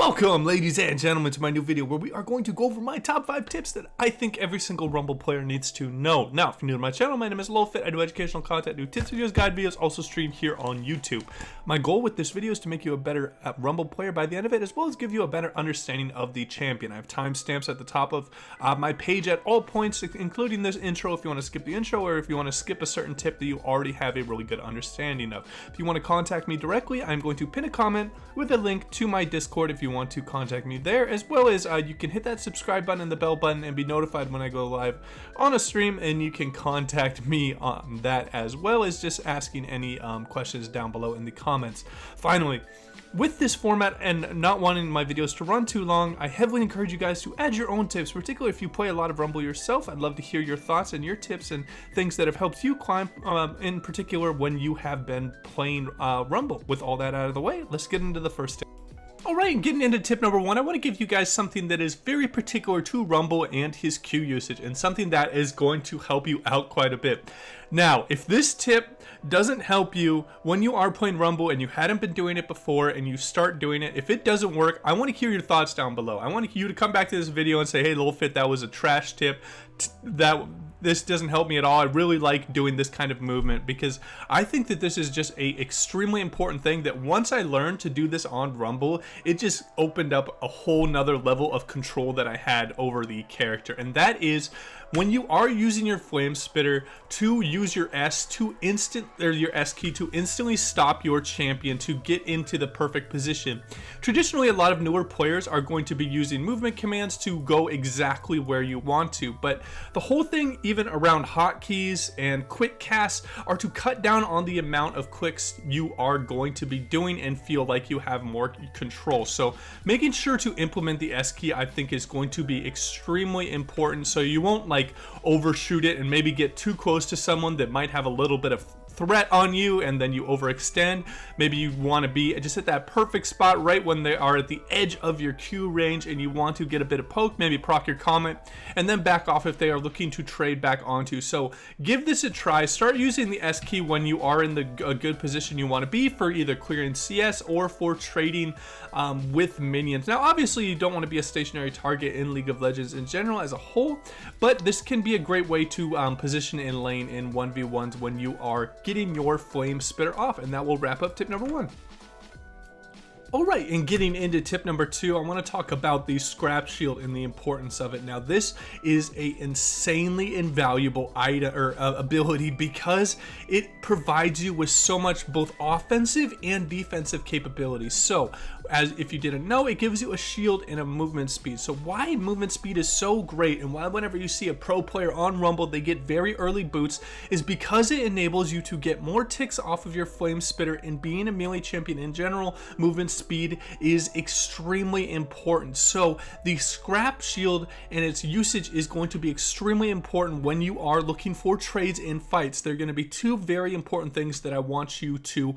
Welcome, ladies and gentlemen, to my new video where we are going to go over my top 5 tips that I think every single Rumble player needs to know. Now, if you're new to my channel, my name is LowFit. I do educational content, do tips videos, guide videos, also stream here on YouTube. My goal with this video is to make you a better Rumble player by the end of it, as well as give you a better understanding of the champion. I have timestamps at the top of my page at all points, including this intro if you want to skip the intro, or if you want to skip a certain tip that you already have a really good understanding of. If you want to contact me directly, I'm going to pin a comment with a link to my Discord if you want to contact me there, as well as you can hit that subscribe button and the bell button and be notified when I go live on a stream, and you can contact me on that, as well as just asking any questions down below in the comments. Finally, with this format and not wanting my videos to run too long, I heavily encourage you guys to add your own tips, particularly if you play a lot of Rumble yourself. I'd love to hear your thoughts and your tips and things that have helped you climb, in particular when you have been playing Rumble. With all that out of the way, let's get into the first tip. Alright, getting into tip number 1, I want to give you guys something that is very particular to Rumble and his Q usage, and something that is going to help you out quite a bit. Now, if this tip doesn't help you when you are playing Rumble and you hadn't been doing it before and you start doing it, if it doesn't work, I want to hear your thoughts down below. I want you to come back to this video and say, hey, LowFit, that was a trash tip. This doesn't help me at all. I really like doing this kind of movement, because I think that this is just a extremely important thing that once I learned to do this on Rumble, it just opened up a whole nother level of control that I had over the character. And that is when you are using your flame spitter to use your S key to instantly stop your champion to get into the perfect position. Traditionally, a lot of newer players are going to be using movement commands to go exactly where you want to, but the whole thing, even around hotkeys and quick casts, are to cut down on the amount of clicks you are going to be doing and feel like you have more control. So making sure to implement the S key, I think, is going to be extremely important, so you won't like overshoot it and maybe get too close to someone that might have a little bit of threat on you and then you overextend. Maybe you want to be just at that perfect spot right when they are at the edge of your Q range and you want to get a bit of poke, maybe proc your comment, and then back off if they are looking to trade back onto. So give this a try. Start using the S key when you are in a good position you want to be for either clearing CS or for trading with minions. Now, obviously, you don't want to be a stationary target in League of Legends in general as a whole, but this can be a great way to position in lane in 1v1s when you are getting your flame spitter off. And that will wrap up tip number 1. Alright, and getting into tip number 2, I want to talk about the scrap shield and the importance of it. Now, this is a insanely invaluable item or ability, because it provides you with so much both offensive and defensive capabilities. So, as if you didn't know, it gives you a shield and a movement speed. So why movement speed is so great, and why whenever you see a pro player on Rumble they get very early boots, is because it enables you to get more ticks off of your flame spitter. And being a melee champion in general, movement speed is extremely important. So the scrap shield and its usage is going to be extremely important when you are looking for trades in fights. There are going to be 2 very important things that I want you to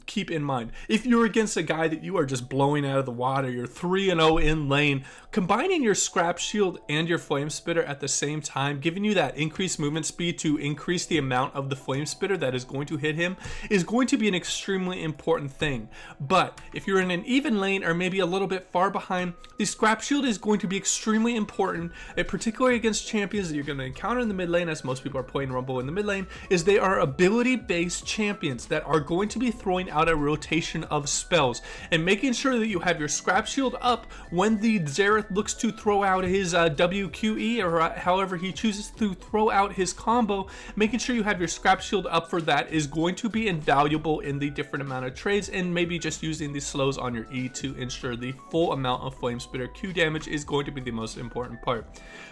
keep in mind. If you're against a guy that you are just blowing out of the water, you're 3-0 in lane, combining your scrap shield and your flame spitter at the same time, giving you that increased movement speed to increase the amount of the flame spitter that is going to hit him, is going to be an extremely important thing. But if you're in an even lane or maybe a little bit far behind, the scrap shield is going to be extremely important, particularly against champions that you're going to encounter in the mid lane, as most people are playing Rumble in the mid lane, is they are ability based champions that are going to be throwing out a rotation of spells. And making sure that you have your scrap shield up when the Xerath looks to throw out his WQE, or however he chooses to throw out his combo, making sure you have your scrap shield up for that is going to be invaluable in the different amount of trades, and maybe just using the slows on your E to ensure the full amount of flame spitter Q damage is going to be the most important part.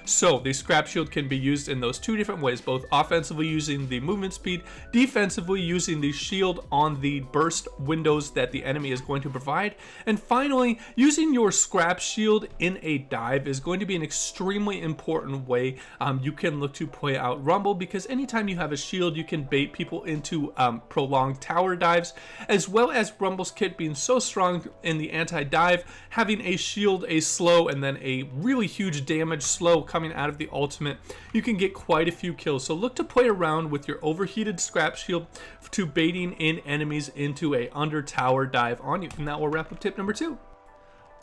So the scrap shield can be used in those 2 different ways, both offensively using the movement speed, defensively using the shield on the burst windows that the enemy is going to provide. And finally, using your scrap shield in a dive is going to be an extremely important way you can look to play out Rumble, because anytime you have a shield, you can bait people into prolonged tower dives, as well as Rumble's kit being so strong in the anti-dive, having a shield, a slow, and then a really huge damage slow coming out of the ultimate, you can get quite a few kills. So look to play around with your overheated scrap shield to baiting in enemies into a under tower dive on you. And that will wrap up tip number 2.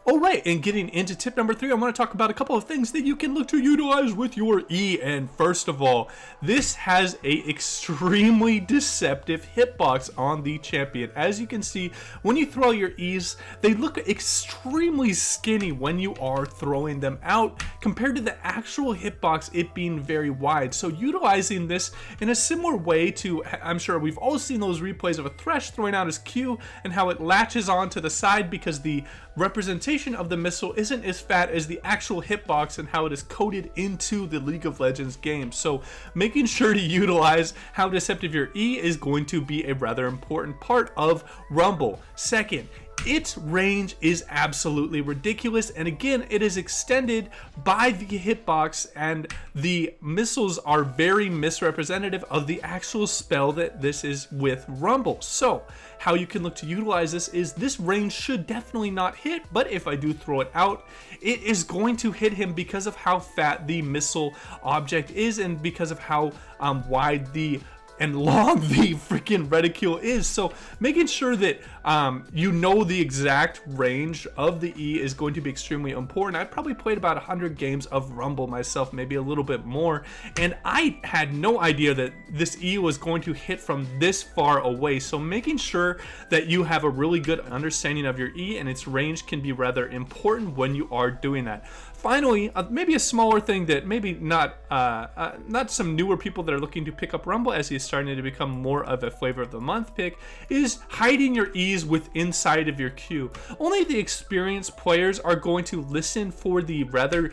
All right, and getting into tip number 3, I want to talk about a couple of things that you can look to utilize with your E. And first of all, this has a extremely deceptive hitbox on the champion. As you can see, when you throw your E's, they look extremely skinny when you are throwing them out compared to the actual hitbox, it being very wide. So utilizing this in a similar way to, I'm sure we've all seen those replays of a Thresh throwing out his Q and how it latches on to the side because the representation of the missile isn't as fat as the actual hitbox and how it is coded into the League of Legends game. So making sure to utilize how deceptive your E is going to be a rather important part of Rumble. Second, its range is absolutely ridiculous, and again, it is extended by the hitbox, and the missiles are very misrepresentative of the actual spell that this is with Rumble. So how you can look to utilize this range should definitely not hit, but if I do throw it out, it is going to hit him because of how fat the missile object is and because of how wide and long the freaking reticule is. So making sure that you know the exact range of the E is going to be extremely important. I probably played about 100 games of Rumble myself, maybe a little bit more, and I had no idea that this E was going to hit from this far away. So making sure that you have a really good understanding of your E and its range can be rather important when you are doing that. Finally, maybe a smaller thing that maybe not some newer people that are looking to pick up Rumble as he's starting to become more of a flavor of the month pick is hiding your E's with inside of your Q. Only the experienced players are going to listen for the rather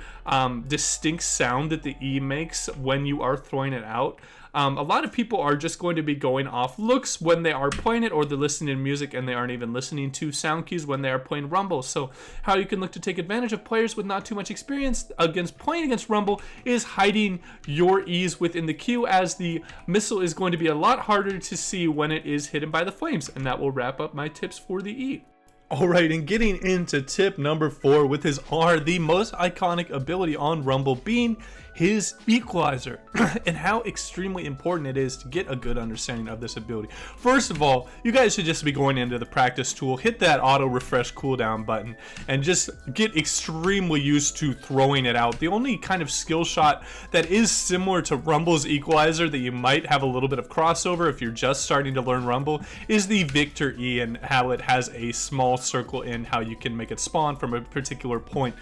distinct sound that the E makes when you are throwing it out. A lot of people are just going to be going off looks when they are playing it, or they're listening to music and they aren't even listening to sound cues when they are playing Rumble. So how you can look to take advantage of players with not too much experience against playing against Rumble is hiding your E's within the queue, as the missile is going to be a lot harder to see when it is hidden by the flames. And that will wrap up my tips for the E. Alright, and getting into tip number 4 with his R, the most iconic ability on Rumble being his equalizer, and how extremely important it is to get a good understanding of this ability. First of all, you guys should just be going into the practice tool, hit that auto refresh cooldown button, and just get extremely used to throwing it out. The only kind of skill shot that is similar to Rumble's equalizer that you might have a little bit of crossover if you're just starting to learn Rumble is the Victor E, and how it has a small circle in how you can make it spawn from a particular point.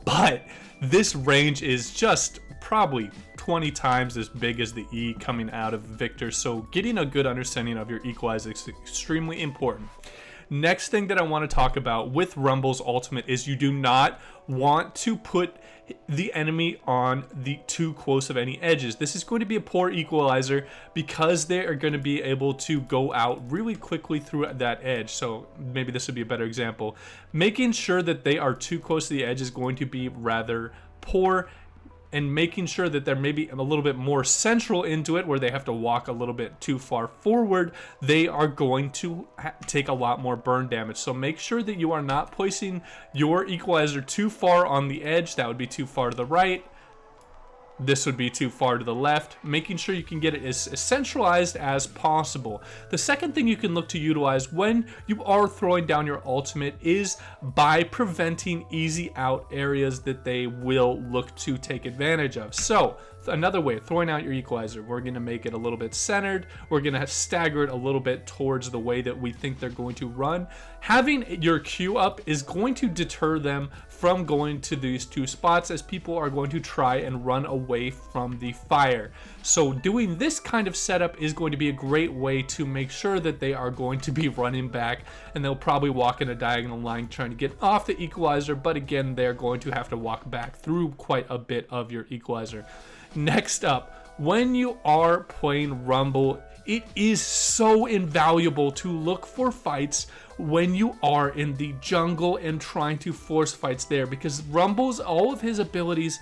But this range is just probably 20 times as big as the E coming out of Victor, so getting a good understanding of your equalizer is extremely important. Next thing that I want to talk about with Rumble's ultimate is you do not want to put the enemy on the too close of any edges. This is going to be a poor equalizer because they are going to be able to go out really quickly through that edge. So maybe this would be a better example. Making sure that they are too close to the edge is going to be rather poor, and making sure that they're maybe a little bit more central into it where they have to walk a little bit too far forward, they are going to take a lot more burn damage. So make sure that you are not placing your equalizer too far on the edge. That would be too far to the right. This would be too far to the left, making sure you can get it as centralized as possible. The second thing you can look to utilize when you are throwing down your ultimate is by preventing easy out areas that they will look to take advantage of. So another way, throwing out your equalizer, we're going to make it a little bit centered. We're going to stagger it a little bit towards the way that we think they're going to run. Having your Q up is going to deter them from going to these two spots, as people are going to try and run away from the fire. So doing this kind of setup is going to be a great way to make sure that they are going to be running back, and they'll probably walk in a diagonal line trying to get off the equalizer, but again, they're going to have to walk back through quite a bit of your equalizer. Next up, when you are playing Rumble, it is so invaluable to look for fights when you are in the jungle and trying to force fights there, because Rumble's, all of his abilities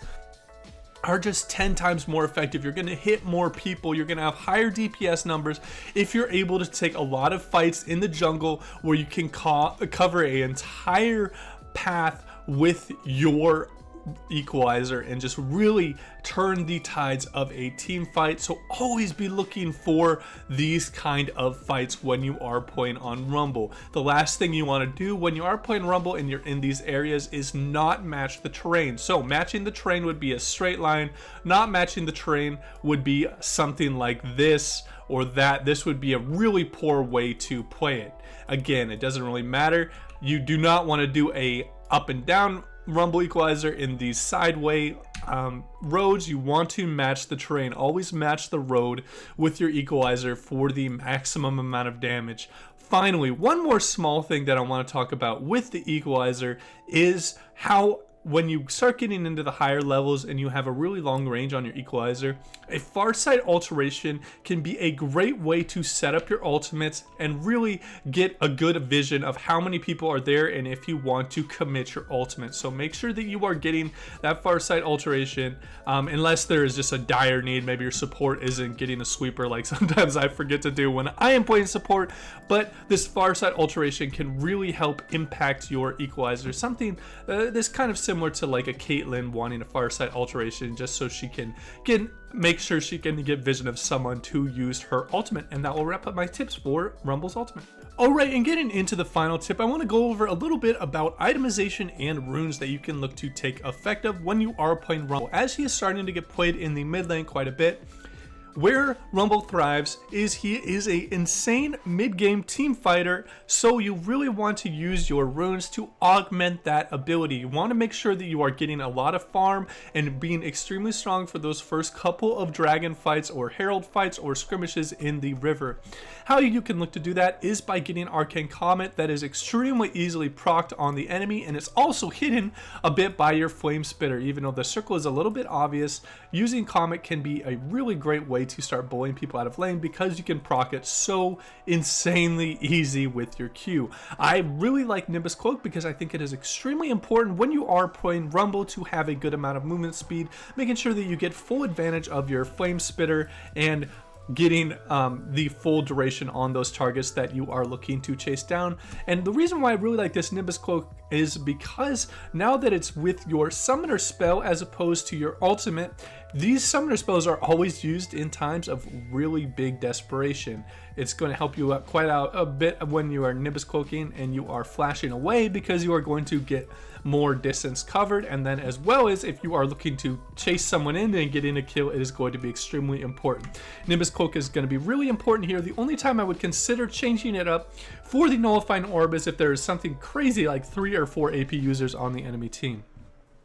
are just 10 times more effective. You're going to hit more people, you're going to have higher DPS numbers if you're able to take a lot of fights in the jungle where you can cover an entire path with your equalizer and just really turn the tides of a team fight. So always be looking for these kind of fights when you are playing on Rumble. The last thing you want to do when you are playing Rumble and you're in these areas is not match the terrain. So matching the terrain would be a straight line. Not matching the terrain would be something like this or that. This would be a really poor way to play it. Again, it doesn't really matter. You do not want to do a up and down Rumble equalizer in these sideway roads. You want to match the terrain. Always match the road with your equalizer for the maximum amount of damage. Finally, one more small thing that I want to talk about with the equalizer is how when you start getting into the higher levels and you have a really long range on your equalizer, a far side alteration can be a great way to set up your ultimates and really get a good vision of how many people are there and if you want to commit your ultimate. So make sure that you are getting that far side alteration, unless there is just a dire need. Maybe your support isn't getting a sweeper like sometimes I forget to do when I am playing support, but this far side alteration can really help impact your equalizer. Something this kind of similar to like a Caitlyn wanting a far side alteration just so she can make sure she can get vision of someone to use her ultimate. And that will wrap up my tips for Rumble's ultimate. Alright, and getting into the final tip, I want to go over a little bit about itemization and runes that you can look to take effect of when you are playing Rumble, as he is starting to get played in the mid lane quite a bit. Where Rumble thrives is he is a insane mid-game team fighter, so you really want to use your runes to augment that ability. You want to make sure that you are getting a lot of farm and being extremely strong for those first couple of dragon fights or herald fights or skirmishes in the river. How you can look to do that is by getting Arcane Comet that is extremely easily procced on the enemy, and it's also hidden a bit by your Flame Spitter. Even though the circle is a little bit obvious, using Comet can be a really great way to start bullying people out of lane because you can proc it so insanely easy with your Q. I really like Nimbus Cloak because I think it is extremely important when you are playing Rumble to have a good amount of movement speed, making sure that you get full advantage of your Flame Spitter and getting the full duration on those targets that you are looking to chase down. And the reason why I really like this Nimbus Cloak is because now that it's with your summoner spell as opposed to your ultimate, these summoner spells are always used in times of really big desperation. It's going to help you out quite a bit when you are Nimbus Cloaking and you are flashing away, because you are going to get more distance covered, and then as well as if you are looking to chase someone in and get in a kill, it is going to be extremely important. Nimbus Cloak is going to be really important here. The only time I would consider changing it up for the Nullifying Orb is if there is something crazy like 3 or 4 AP users on the enemy team.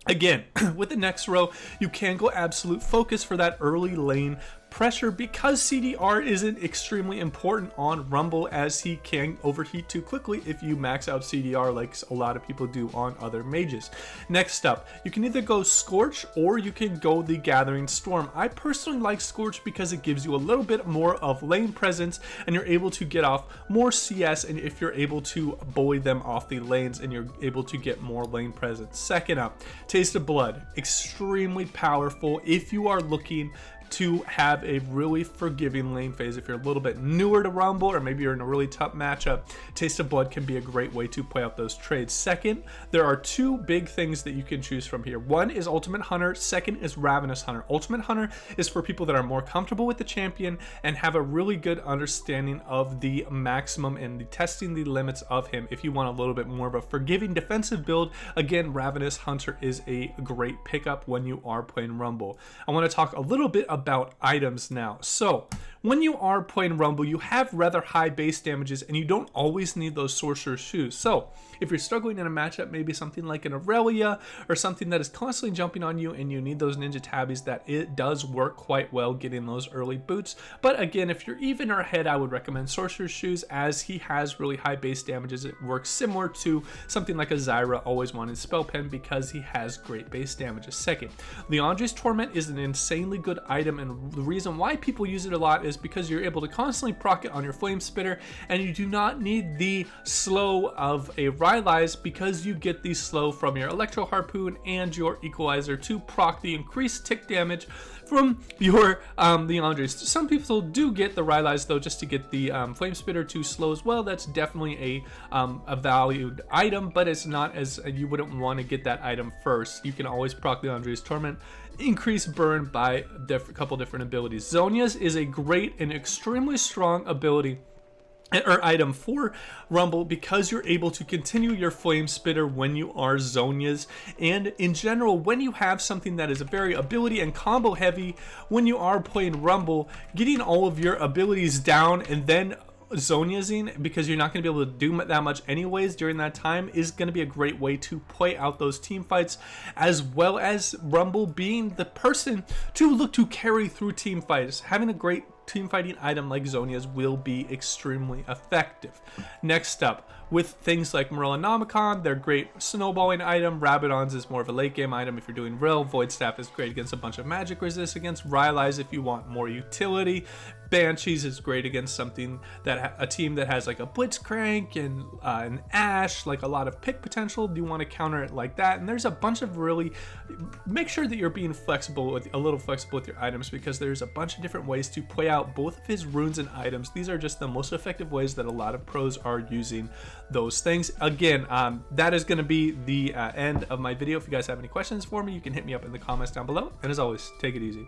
Again, with the next row, you can go Absolute Focus for that early lane pressure, because CDR isn't extremely important on Rumble, as he can overheat too quickly if you max out CDR like a lot of people do on other mages. Next up, you can either go Scorch or you can go the Gathering Storm. I personally like Scorch because it gives you a little bit more of lane presence and you're able to get off more CS, and if you're able to bully them off the lanes and you're able to get more lane presence. Second up, Taste of Blood, extremely powerful if you are looking to have a really forgiving lane phase. If you're a little bit newer to Rumble, or maybe you're in a really tough matchup, Taste of Blood can be a great way to play out those trades. Second, there are 2 big things that you can choose from here. One is Ultimate Hunter, second is Ravenous Hunter. Ultimate Hunter is for people that are more comfortable with the champion and have a really good understanding of the maximum and testing the limits of him. If you want a little bit more of a forgiving defensive build, again, Ravenous Hunter is a great pickup when you are playing Rumble. I want to talk a little bit about items now. So when you are playing Rumble, you have rather high base damages and you don't always need those Sorcerer's Shoes. So if you're struggling in a matchup, maybe something like an Aurelia or something that is constantly jumping on you and you need those Ninja Tabbies, that it does work quite well getting those early boots. But again, if you're even or ahead, I would recommend Sorcerer's Shoes, as he has really high base damages. It works similar to something like a Zyra always wanted Spell Pen because he has great base damages. Second, Leandre's Torment is an insanely good item, and the reason why people use it a lot is Zonia's because you're able to constantly proc it on your Flame Spitter, and you do not need the slow of a Rylai's because you get the slow from your Electro Harpoon and your Equalizer to proc the increased tick damage from your Leandres. Some people do get the Rylai's though just to get the Flame Spitter to slow as well. That's definitely a valued item, but it's not as, you wouldn't want to get that item first. You can always proc Leandre's Torment, increase burn by a couple different abilities. Zonia's is a great and extremely strong ability or item for Rumble because you're able to continue your Flame Spitter when you are Zonia's, and in general when you have something that is a very ability and combo heavy, when you are playing Rumble, getting all of your abilities down and then Zoniazing, because you're not going to be able to do that much anyways during that time, is going to be a great way to play out those team fights, as well as Rumble being the person to look to carry through team fights. Having a great team fighting item like Zonia's will be extremely effective. Next up, with things like Morellonomicon, they're great snowballing item. Rabidon's is more of a late game item if you're doing Rill. Void Staff is great against a bunch of magic resist against Rylai's if you want more utility. Banshees is great against something that a team that has like a Blitzcrank and an Ash, like a lot of pick potential. Do you want to counter it like that? And there's a bunch of really, make sure that you're being flexible with a little flexible with your items, because there's a bunch of different ways to play out both of his runes and items. These are just the most effective ways that a lot of pros are using those things. Again, that is going to be the end of my video. If you guys have any questions for me, you can hit me up in the comments down below. And as always, take it easy.